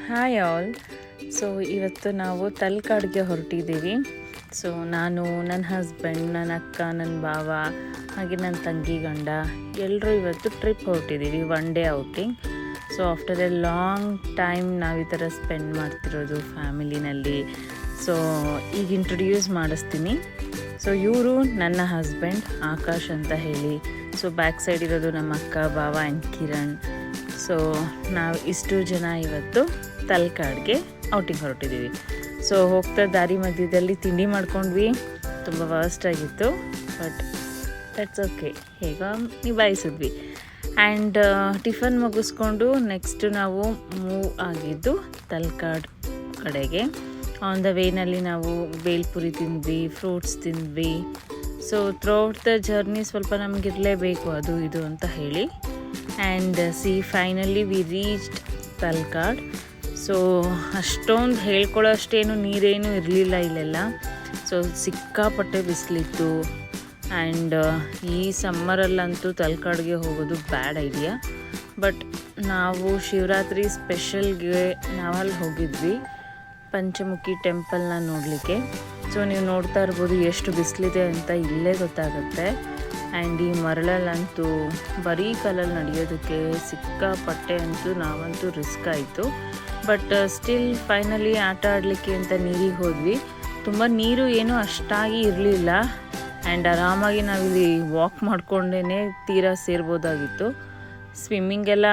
Hi all. So ಇವತ್ತು ನಾವು ತಲಕಾಡ್ಗೆ ಹೊರಟಿದ್ದೀವಿ. So ನಾನು, ನನ್ನ ಹಸ್ಬೆಂಡ್, ನನ್ನ ಅಕ್ಕ, ನನ್ನ ಭಾವ, ಹಾಗೆ ನನ್ನ ತಂಗಿ ಗಂಡ ಎಲ್ಲರೂ ಇವತ್ತು ಟ್ರಿಪ್ ಹೊರಟಿದ್ದೀವಿ, one day outing. So after a long time ನಾವು ಈ ಥರ ಸ್ಪೆಂಡ್ ಮಾಡ್ತಿರೋದು ಫ್ಯಾಮಿಲಿನಲ್ಲಿ. ಸೊ ಈಗ ಇಂಟ್ರೊಡ್ಯೂಸ್ ಮಾಡಿಸ್ತೀನಿ. ಸೊ ಇವರು ನನ್ನ ಹಸ್ಬೆಂಡ್ ಆಕಾಶ್ ಅಂತ ಹೇಳಿ. ಸೊ ಬ್ಯಾಕ್ ಸೈಡ್ ಇರೋದು ನಮ್ಮ ಅಕ್ಕ, ಭಾವ ಆ್ಯಂಡ್ ಕಿರಣ್. ಸೊ ನಾವು ಇಷ್ಟು ಜನ ಇವತ್ತು ತಲಕಾಡ್ಗೆ ಔಟಿಂಗ್ ಹೊರಟಿದ್ದೀವಿ. ಸೊ ಹೋಗ್ತಾ ದಾರಿ ಮಧ್ಯದಲ್ಲಿ ತಿಂಡಿ ಮಾಡ್ಕೊಂಡ್ವಿ. ತುಂಬ ವರ್ಸ್ಟ್ ಆಗಿತ್ತು, ಬಟ್ ದಟ್ಸ್ ಓಕೆ, ಹೇಗೋ ನಿಭಾಯಿಸಿದ್ವಿ. ಆ್ಯಂಡ್ ಟಿಫನ್ ಮುಗಿಸ್ಕೊಂಡು ನೆಕ್ಸ್ಟು ನಾವು ಮೂವ್ ಆಗಿದ್ದು ತಲಕಾಡ್ ಕಡೆಗೆ. ಆನ್ ದ ವೇನಲ್ಲಿ ನಾವು ಬೇಲ್ಪುರಿ ತಿಂದ್ವಿ, ಫ್ರೂಟ್ಸ್ ತಿಂದ್ವಿ. ಸೊ ಥ್ರೂಔಟ್ ದ ಜರ್ನಿ ಸ್ವಲ್ಪ ನಮಗಿರಲೇಬೇಕು ಅದು ಇದು ಅಂತ ಹೇಳಿ. And finally we reached Talakad. So ಅಷ್ಟೊಂದು ಹೇಳ್ಕೊಳ್ಳೋ ಅಷ್ಟೇನು ನೀರೇನು ಇರಲಿಲ್ಲ ಇಲ್ಲೆಲ್ಲ. ಸೊ ಸಿಕ್ಕಾಪಟ್ಟೆ ಬಿಸಿಲಿತ್ತು. ಆ್ಯಂಡ್ ಈ ಸಮ್ಮರಲ್ಲಂತೂ ತಲಕಾಡ್ಗೆ ಹೋಗೋದು ಬ್ಯಾಡ್ ಐಡಿಯಾ. ಬಟ್ ನಾವು ಶಿವರಾತ್ರಿ ಸ್ಪೆಷಲ್ಗೆ ನಾವಲ್ಲಿ ಹೋಗಿದ್ವಿ, ಪಂಚಮುಖಿ ಟೆಂಪಲ್ನ ನೋಡಲಿಕ್ಕೆ. ಸೊ ನೀವು ನೋಡ್ತಾ ಇರ್ಬೋದು ಎಷ್ಟು ಬಿಸಿಲಿದೆ ಅಂತ ಇಲ್ಲೇ ಗೊತ್ತಾಗುತ್ತೆ. ಆ್ಯಂಡ್ ಈ ಮರಳಲ್ಲಂತೂ ಬರೀ ಕಾಲಲ್ಲಿ ನಡೆಯೋದಕ್ಕೆ ಸಿಕ್ಕಾಪಟ್ಟೆ ಅಂತೂ ನಾವಂತೂ ರಿಸ್ಕ್ ಆಯಿತು. ಬಟ್ ಸ್ಟಿಲ್ ಫೈನಲಿ ಆಟ ಆಡಲಿಕ್ಕೆ ಅಂತ ನೀರಿಗೆ ಹೋದ್ವಿ. ತುಂಬ ನೀರು ಏನೂ ಅಷ್ಟಾಗಿ ಇರಲಿಲ್ಲ. ಆ್ಯಂಡ್ ಆರಾಮಾಗಿ ನಾವಿಲ್ಲಿ ವಾಕ್ ಮಾಡಿಕೊಂಡೇ ತೀರ ಸೇರ್ಬೋದಾಗಿತ್ತು. ಸ್ವಿಮ್ಮಿಂಗೆಲ್ಲ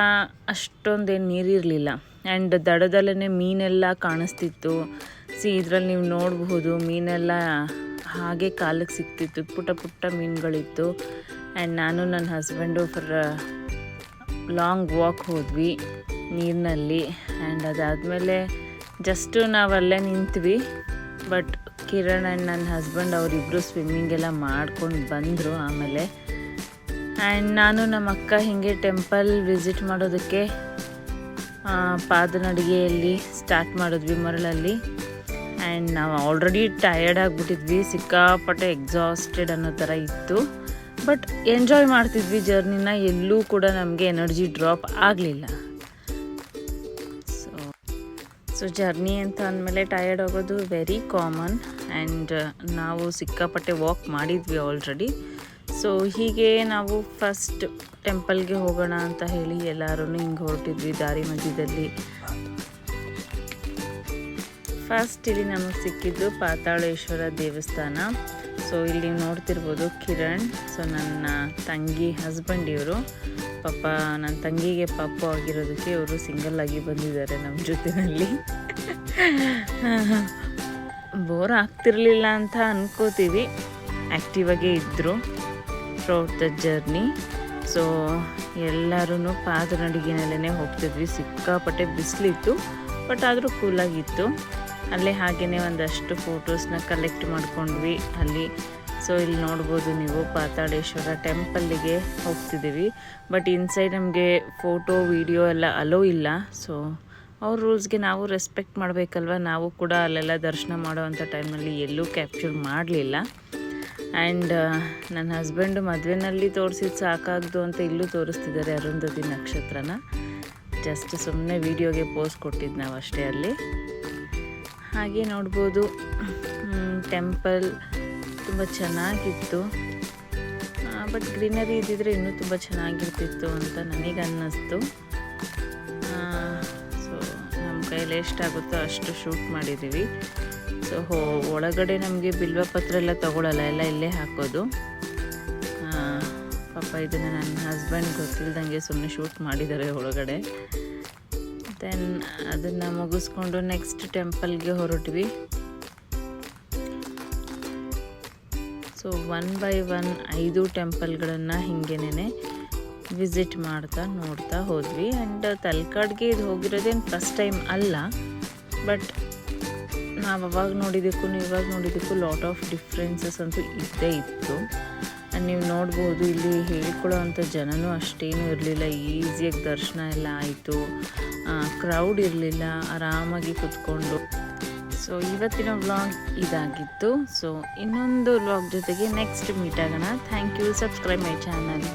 ಅಷ್ಟೊಂದೇನು ನೀರಿರಲಿಲ್ಲ. ಆ್ಯಂಡ್ ದಡದಲ್ಲೇ ಮೀನೆಲ್ಲ ಕಾಣಿಸ್ತಿತ್ತು. ಇದರಲ್ಲಿ ನೀವು ನೋಡಬಹುದು, ಮೀನೆಲ್ಲ ಹಾಗೆ ಕಾಲಿಗೆ ಸಿಗ್ತಿತ್ತು, ಪುಟ್ಟ ಪುಟ್ಟ ಮೀನುಗಳಿತ್ತು. ಆ್ಯಂಡ್ ನಾನು ನನ್ನ ಹಸ್ಬೆಂಡು ಫಾರ್ ಲಾಂಗ್ ವಾಕ್ ಹೋದ್ವಿ ನೀರಿನಲ್ಲಿ. ಆ್ಯಂಡ್ ಅದಾದಮೇಲೆ ಜಸ್ಟು ನಾವಲ್ಲೇ ನಿಂತ್ವಿ. ಬಟ್ ಕಿರಣ್ ಆ್ಯಂಡ್ ನನ್ನ ಹಸ್ಬೆಂಡ್ ಅವರಿಬ್ಬರು ಸ್ವಿಮ್ಮಿಂಗೆಲ್ಲ ಮಾಡ್ಕೊಂಡು ಬಂದರು ಆಮೇಲೆ. ಆ್ಯಂಡ್ ನಾನು ನಮ್ಮ ಅಕ್ಕ ಹೀಗೆ ಟೆಂಪಲ್ ವಿಸಿಟ್ ಮಾಡೋದಕ್ಕೆ ಪಾದನಡಿಗೆಯಲ್ಲಿ ಸ್ಟಾರ್ಟ್ ಮಾಡಿದ್ವಿ ಮರಳಲ್ಲಿ. ಆ್ಯಂಡ್ ನಾವು ಆಲ್ರೆಡಿ ಟಯರ್ಡ್ ಆಗಿಬಿಟ್ಟಿದ್ವಿ, ಸಿಕ್ಕಾಪಟ್ಟೆ ಎಕ್ಸಾಸ್ಟೆಡ್ ಅನ್ನೋ ಥರ ಇತ್ತು. ಬಟ್ ಎಂಜಾಯ್ ಮಾಡ್ತಿದ್ವಿ ಜರ್ನಿನ. ಎಲ್ಲೂ ಕೂಡ ನಮಗೆ ಎನರ್ಜಿ ಡ್ರಾಪ್ ಆಗಲಿಲ್ಲ. ಸೊ ಜರ್ನಿ ಅಂತ ಅಂದಮೇಲೆ ಟಯರ್ಡ್ ಆಗೋದು ವೆರಿ ಕಾಮನ್. ಆ್ಯಂಡ್ ನಾವು ಸಿಕ್ಕಾಪಟ್ಟೆ ವಾಕ್ ಮಾಡಿದ್ವಿ ಆಲ್ರೆಡಿ. ಸೊ ಹೀಗೆ ನಾವು ಫಸ್ಟ್ ಟೆಂಪಲ್ಗೆ ಹೋಗೋಣ ಅಂತ ಹೇಳಿ ಎಲ್ಲರೂ ಹಿಂಗೆ ಹೊರಟಿದ್ವಿ ದಾರಿ ಮಧ್ಯದಲ್ಲಿ. ಫಸ್ಟ್ ಇಲ್ಲಿ ನಮಗೆ ಸಿಕ್ಕಿದ್ದು ಪಾತಾಳೇಶ್ವರ ದೇವಸ್ಥಾನ. ಸೊ ಇಲ್ಲಿ ನೋಡ್ತಿರ್ಬೋದು ಕಿರಣ್. ಸೊ ನನ್ನ ತಂಗಿ ಹಸ್ಬೆಂಡ್ ಇವರು. ಪಾಪ ನನ್ನ ತಂಗಿಗೆ ಪಾಪು ಆಗಿರೋದಕ್ಕೆ ಇವರು ಸಿಂಗಲ್ ಆಗಿ ಬಂದಿದ್ದಾರೆ ನಮ್ಮ ಜೊತೆಯಲ್ಲಿ. ಬೋರ್ ಆಗ್ತಿರ್ಲಿಲ್ಲ ಅಂತ ಅನ್ಕೋತೀವಿ, ಆ್ಯಕ್ಟಿವ್ ಆಗೇ ಇದ್ದರು ಥ್ರೂಔಟ್ ದ ಜರ್ನಿ. ಸೊ ಎಲ್ಲರೂ ಪಾದನಡಿಗೆನಲ್ಲೇ ಹೋಗ್ತಿದ್ವಿ. ಸಿಕ್ಕಾಪಟ್ಟೆ ಬಿಸಿಲಿತ್ತು, ಬಟ್ ಆದರೂ ಕೂಲಾಗಿತ್ತು. ಅಲ್ಲೇ ಹಾಗೆಯೇ ಒಂದಷ್ಟು ಫೋಟೋಸ್ನ ಕಲೆಕ್ಟ್ ಮಾಡ್ಕೊಂಡ್ವಿ ಅಲ್ಲಿ. ಸೊ ಇಲ್ಲಿ ನೋಡ್ಬೋದು ನೀವು, ಪಾತಾಳೇಶ್ವರ ಟೆಂಪಲ್ಲಿಗೆ ಹೋಗ್ತಿದ್ದೀವಿ. ಬಟ್ ಇನ್ಸೈಡ್ ನಮಗೆ ಫೋಟೋ ವಿಡಿಯೋ ಎಲ್ಲ ಅಲೋ ಇಲ್ಲ. ಸೊ ಅವ್ರ ರೂಲ್ಸ್ಗೆ ನಾವು ರೆಸ್ಪೆಕ್ಟ್ ಮಾಡಬೇಕಲ್ವ. ನಾವು ಕೂಡ ಅಲ್ಲೆಲ್ಲ ದರ್ಶನ ಮಾಡೋವಂಥ ಟೈಮಲ್ಲಿ ಎಲ್ಲೂ ಕ್ಯಾಪ್ಚರ್ ಮಾಡಲಿಲ್ಲ. ಆ್ಯಂಡ್ ನನ್ನ ಹಸ್ಬೆಂಡು ಮದುವೆನಲ್ಲಿ ತೋರಿಸಿದ್ದು ಸಾಕಾಗ್ದು ಅಂತ ಇಲ್ಲೂ ತೋರಿಸ್ತಿದ್ದಾರೆ ಅರುಂಧತಿ ನಕ್ಷತ್ರನ. ಜಸ್ಟ್ ಸುಮ್ಮನೆ ವೀಡಿಯೋಗೆ ಪೋಸ್ಟ್ ಕೊಟ್ಟಿದ್ದು ನಾವು ಅಷ್ಟೇ ಅಲ್ಲಿ. ಹಾಗೆ ನೋಡ್ಬೋದು ಟೆಂಪಲ್ ತುಂಬ ಚೆನ್ನಾಗಿತ್ತು. ಬಟ್ ಗ್ರೀನರಿ ಇದ್ದಿದ್ರೆ ಇನ್ನೂ ತುಂಬ ಚೆನ್ನಾಗಿರ್ತಿತ್ತು ಅಂತ ನನಗೆ ಅನ್ನಿಸ್ತು. ಸೊ ನಮ್ಮ ಕೈಯಲ್ಲಿ ಎಷ್ಟಾಗುತ್ತೋ ಅಷ್ಟು ಶೂಟ್ ಮಾಡಿದ್ದೀವಿ. ಸೊ ಒಳಗಡೆ ನಮಗೆ ಬಿಲ್ವ ಪತ್ರ ಎಲ್ಲ ತೊಗೊಳಲ್ಲ, ಎಲ್ಲ ಇಲ್ಲೇ ಹಾಕೋದು. ಪಾಪ ಇದನ್ನು ನನ್ನ ಹಸ್ಬೆಂಡ್ ಗೊತ್ತಿಲ್ದಂಗೆ ಸುಮ್ಮನೆ ಶೂಟ್ ಮಾಡಿದ್ದಾರೆ ಒಳಗಡೆ. ದೆನ್ ಅದನ್ನು ಮುಗಿಸ್ಕೊಂಡು ನೆಕ್ಸ್ಟ್ ಟೆಂಪಲ್ಗೆ ಹೊರಟ್ವಿ. ಸೊ 1 by 1 5 ಟೆಂಪಲ್ಗಳನ್ನು ಹಿಂಗೇನೆ ವಿಸಿಟ್ ಮಾಡ್ತಾ ನೋಡ್ತಾ ಹೋದ್ವಿ. ಆ್ಯಂಡ್ ತಲಕಾಡ್ಗೆ ಇದು ಹೋಗಿರೋದೇನು ಫಸ್ಟ್ ಟೈಮ್ ಅಲ್ಲ. ಬಟ್ ನಾವು ಅವಾಗ ನೋಡಿದ್ದಕ್ಕೂ ಇವಾಗ ನೋಡಿದ್ದಕ್ಕೂ ಲಾಟ್ ಆಫ್ ಡಿಫ್ರೆನ್ಸಸ್ ಅಂತೂ ಇದ್ದೇ ಇತ್ತು. ಆ್ಯಂಡ್ ನೀವು ನೋಡ್ಬೋದು ಇಲ್ಲಿ ಹೇಳ್ಕೊಳ್ಳೋ ಅಂಥ ಜನನೂ ಅಷ್ಟೇನೂ ಇರಲಿಲ್ಲ. ಈಸಿಯಾಗಿ ದರ್ಶನ ಎಲ್ಲ ಆಯಿತು, ಕ್ರೌಡ್ ಇರಲಿಲ್ಲ, ಆರಾಮಾಗಿ ಕೂತ್ಕೊಂಡು. ಸೊ ಇವತ್ತಿನ ವ್ಲಾಗ್ ಇದಾಗಿತ್ತು. ಸೊ ಇನ್ನೊಂದು ವ್ಲಾಗ್ ಜೊತೆಗೆ ನೆಕ್ಸ್ಟ್ ಮೀಟ್ ಆಗೋಣ. Thank you. Subscribe my channel.